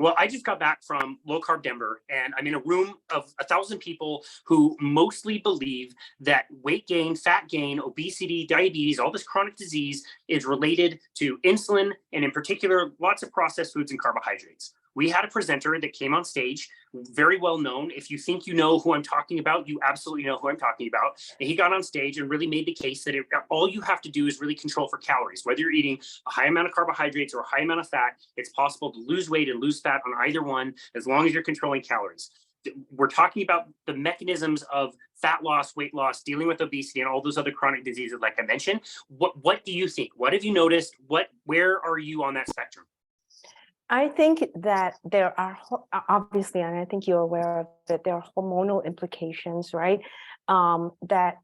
Well, I just got back from low carb Denver, and I'm in a room of 1,000 people who mostly believe that weight gain, fat gain, obesity, diabetes, all this chronic disease is related to insulin, and in particular, lots of processed foods and carbohydrates. We had a presenter that came on stage, very well known. If you think you know who I'm talking about, you absolutely know who I'm talking about. And he got on stage and really made the case that all you have to do is really control for calories. Whether you're eating a high amount of carbohydrates or a high amount of fat, it's possible to lose weight and lose fat on either one as long as you're controlling calories. We're talking about the mechanisms of fat loss, weight loss, dealing with obesity, and all those other chronic diseases like I mentioned. What do you think? What have you noticed? Where are you on that spectrum? I think that there are, obviously, and I think you're aware of that, there are hormonal implications, right? That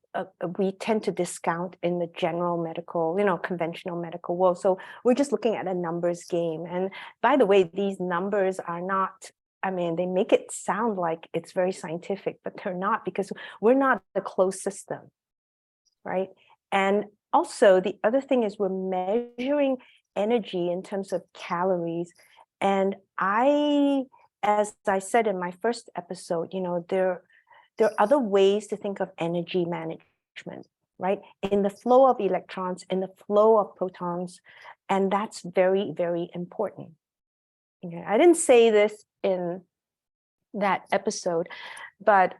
we tend to discount in the general medical, conventional medical world. So we're just looking at a numbers game. And by the way, these numbers are not, they make it sound like it's very scientific, but they're not, because we're not a closed system, right? And also the other thing is we're measuring energy in terms of calories. And as I said in my first episode, there are other ways to think of energy management, right? In the flow of electrons, in the flow of protons, and that's very, very important. Okay. I didn't say this in that episode, but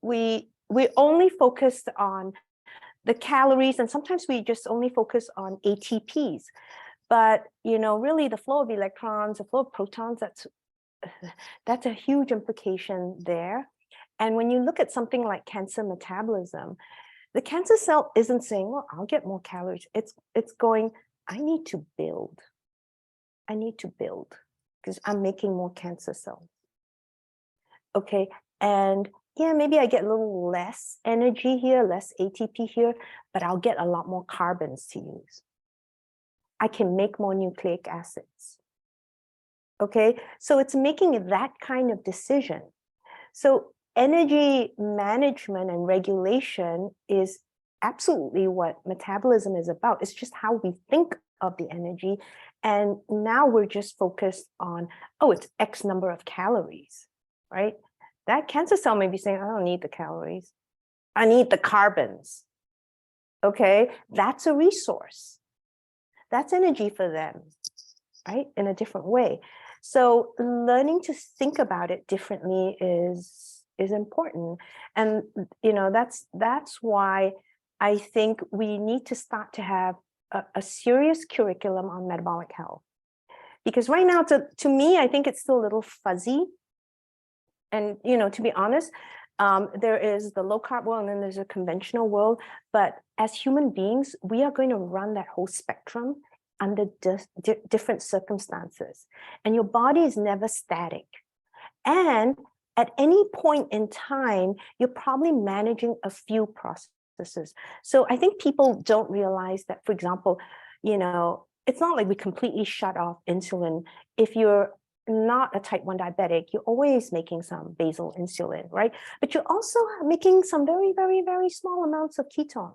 we only focused on the calories, and sometimes we just only focus on ATPs. But really the flow of electrons, the flow of protons, that's a huge implication there. And when you look at something like cancer metabolism, the cancer cell isn't saying, well, I'll get more calories. It's going, I need to build because I'm making more cancer cells. Okay, and yeah, maybe I get a little less energy here, less ATP here, but I'll get a lot more carbons to use. I can make more nucleic acids. Okay, so it's making that kind of decision. So energy management and regulation is absolutely what metabolism is about. It's just how we think of the energy. And now we're just focused on, oh, it's X number of calories, right? That cancer cell may be saying, I don't need the calories. I need the carbons. Okay, that's a resource. That's energy for them, right? In a different way. So learning to think about it differently is important. And that's why I think we need to start to have a serious curriculum on metabolic health. Because right now, to me, I think it's still a little fuzzy. And to be honest, there is the low carb world and then there's a conventional world. But as human beings, we are going to run that whole spectrum under different circumstances. And your body is never static. And at any point in time, you're probably managing a few processes. So I think people don't realize that, for example, it's not like we completely shut off insulin. If you're not a type 1 diabetic, you're always making some basal insulin, right? But you're also making some very, very, very small amounts of ketones,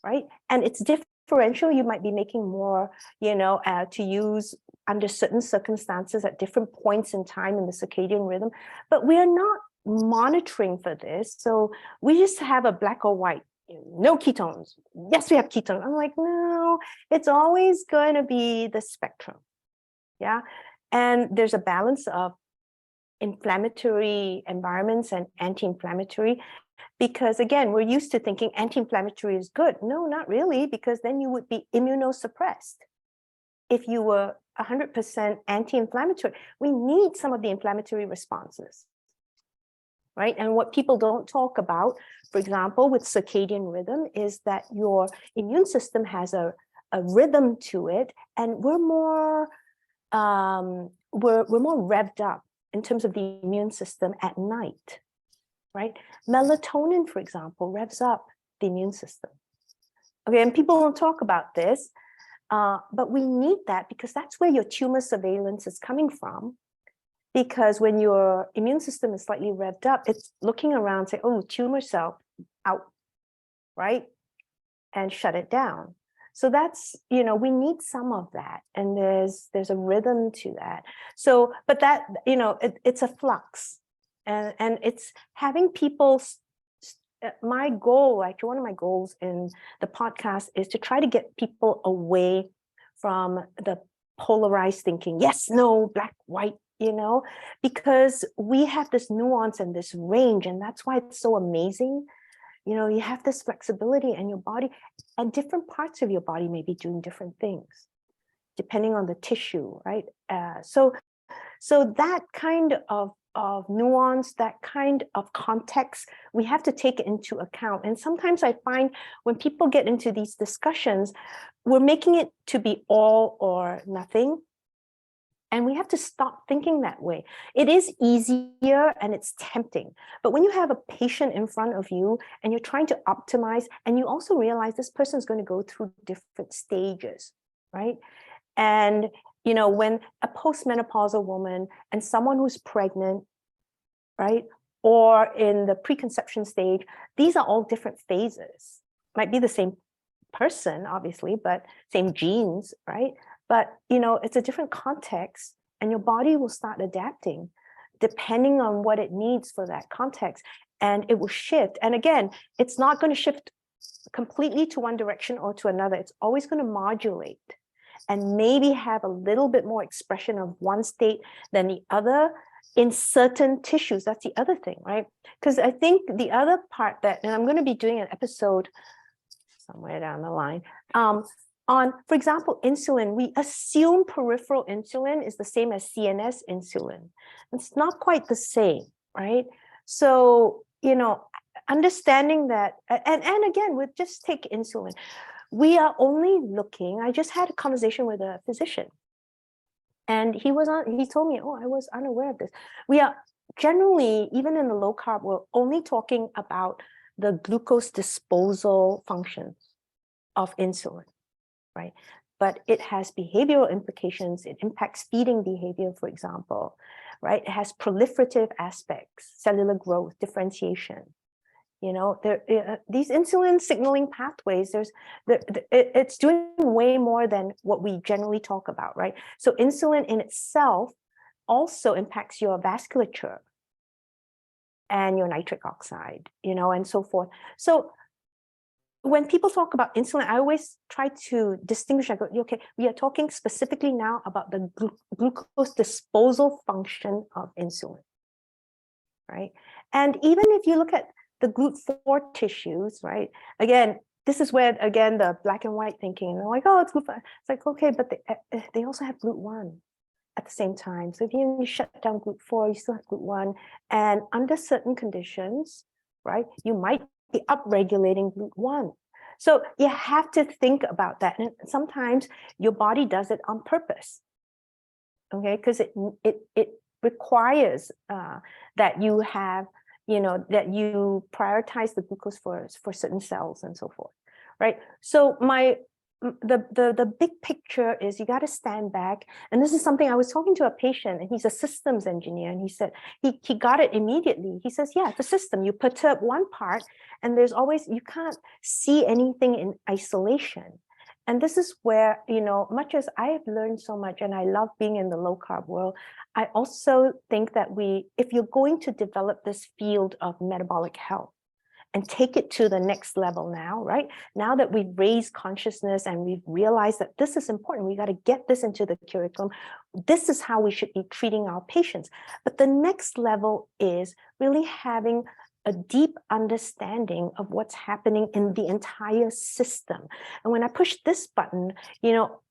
right? And it's differential. You might be making more, to use under certain circumstances at different points in time in the circadian rhythm, but we are not monitoring for this. So we just have a black or white, no ketones. Yes, we have ketones. I'm like, no, it's always going to be the spectrum. Yeah. And there's a balance of inflammatory environments and anti-inflammatory, because again, we're used to thinking anti-inflammatory is good. No, not really, because then you would be immunosuppressed. If you were 100% anti-inflammatory, we need some of the inflammatory responses, right? And what people don't talk about, for example, with circadian rhythm, is that your immune system has a rhythm to it, and we're more revved up in terms of the immune system at night, right? Melatonin, for example, revs up the immune system. Okay, and people don't talk about this, but we need that because that's where your tumor surveillance is coming from. Because when your immune system is slightly revved up, it's looking around, say, oh, tumor cell out, right? And shut it down. So that's, we need some of that. And there's a rhythm to that. So, but that, it's a flux. And it's having people, my goal, actually one of my goals in the podcast is to try to get people away from the polarized thinking, yes, no, black, white, because we have this nuance and this range, and that's why it's so amazing. You have this flexibility, and your body, and different parts of your body may be doing different things depending on the tissue, right? So that kind of nuance, that kind of context, we have to take it into account. And sometimes I find when people get into these discussions, we're making it to be all or nothing. And we have to stop thinking that way. It is easier and it's tempting. But when you have a patient in front of you and you're trying to optimize, and you also realize this person is going to go through different stages, right? And, when a postmenopausal woman and someone who's pregnant, right, or in the preconception stage, these are all different phases. Might be the same person, obviously, but same genes, right? But, it's a different context, and your body will start adapting depending on what it needs for that context, and it will shift. And again, it's not going to shift completely to one direction or to another. It's always going to modulate and maybe have a little bit more expression of one state than the other in certain tissues. That's the other thing, right? Because I think the other part that, and I'm going to be doing an episode somewhere down the line, on, for example, insulin. We assume peripheral insulin is the same as CNS insulin. It's not quite the same, right? So, understanding that, and again, with just take insulin, we are only looking, I just had a conversation with a physician, and he told me, oh, I was unaware of this. We are generally, even in the low carb, we're only talking about the glucose disposal functions of insulin, right? But it has behavioral implications. It impacts feeding behavior, for example, right? It has proliferative aspects, cellular growth, differentiation. These insulin signaling pathways, it's doing way more than what we generally talk about, right? So insulin in itself also impacts your vasculature and your nitric oxide, and so forth. So when people talk about insulin, I always try to distinguish. I go, okay, we are talking specifically now about the glucose disposal function of insulin, right? And even if you look at the GLUT4 tissues, right? Again, this is where, again, the black and white thinking, and they're like, oh, it's GLUT4. It's like, okay, but they also have GLUT1 at the same time. So if you shut down GLUT4, you still have GLUT1. And under certain conditions, right, you might be upregulating GLUT1. So you have to think about that. And sometimes your body does it on purpose, okay? Because it requires that you have, that you prioritize the glucose for certain cells and so forth, right? So the big picture is you got to stand back. And this is something I was talking to a patient, and he's a systems engineer, and he said he got it immediately. He says, yeah, the system, you perturb one part, and there's always, you can't see anything in isolation. And this is where, much as I have learned so much, and I love being in the low carb world, I also think that if you're going to develop this field of metabolic health and take it to the next level now, right? Now that we've raised consciousness and we've realized that this is important, we got to get this into the curriculum. This is how we should be treating our patients. But the next level is really having a deep understanding of what's happening in the entire system. And when I push this button,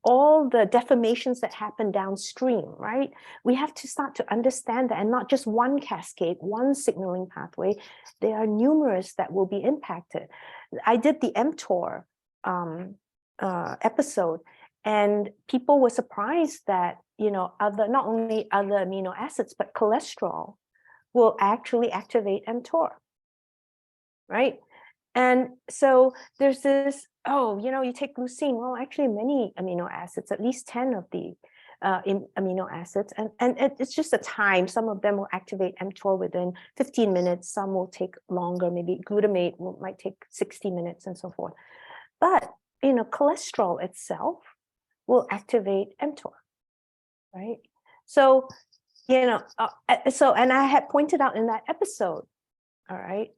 all the deformations that happen downstream, right? We have to start to understand that, and not just one cascade, one signaling pathway. There are numerous that will be impacted. I did the mTOR episode, and people were surprised that, not only other amino acids, but cholesterol will actually activate mTOR. Right? And so there's this, you take glucine. Well, actually many amino acids, at least 10 of the amino acids, and it's just a time. Some of them will activate mTOR within 15 minutes. Some will take longer. Maybe glutamate might take 60 minutes and so forth. But cholesterol itself will activate mTOR, right? So, and I had pointed out in that episode, all right,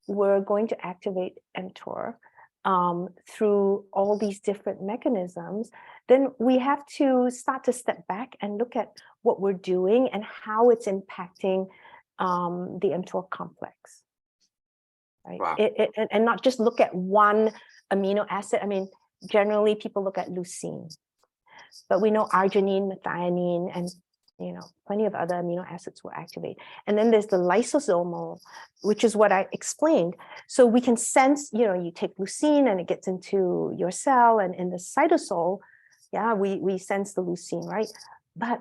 we're going to activate mTOR through all these different mechanisms. Then we have to start to step back and look at what we're doing and how it's impacting the mTOR complex, right? Wow. And not just look at one amino acid. I mean, generally people look at leucine, but we know arginine, methionine, and plenty of other amino acids will activate. And then there's the lysosomal, which is what I explained. So we can sense, you take leucine and it gets into your cell, and in the cytosol, we sense the leucine, right? But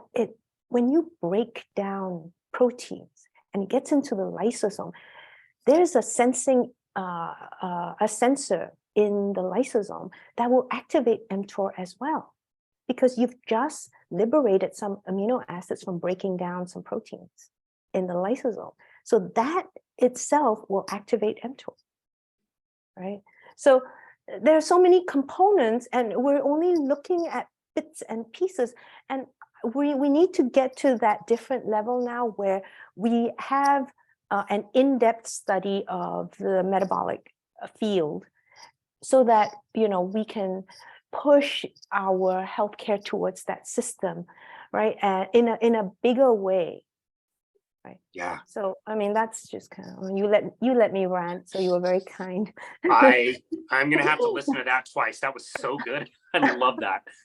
when you break down proteins and it gets into the lysosome, there's a sensor in the lysosome that will activate mTOR as well, because you've just liberated some amino acids from breaking down some proteins in the lysosome. So that itself will activate mTOR, right? So there are so many components, and we're only looking at bits and pieces. And we need to get to that different level now where we have an in-depth study of the metabolic field, so that, we can push our healthcare towards that system, right? In a bigger way, right? Yeah. So, I mean, that's just kind of, you let me rant, so you were very kind. I'm gonna have to listen to that twice. That was so good. I love that.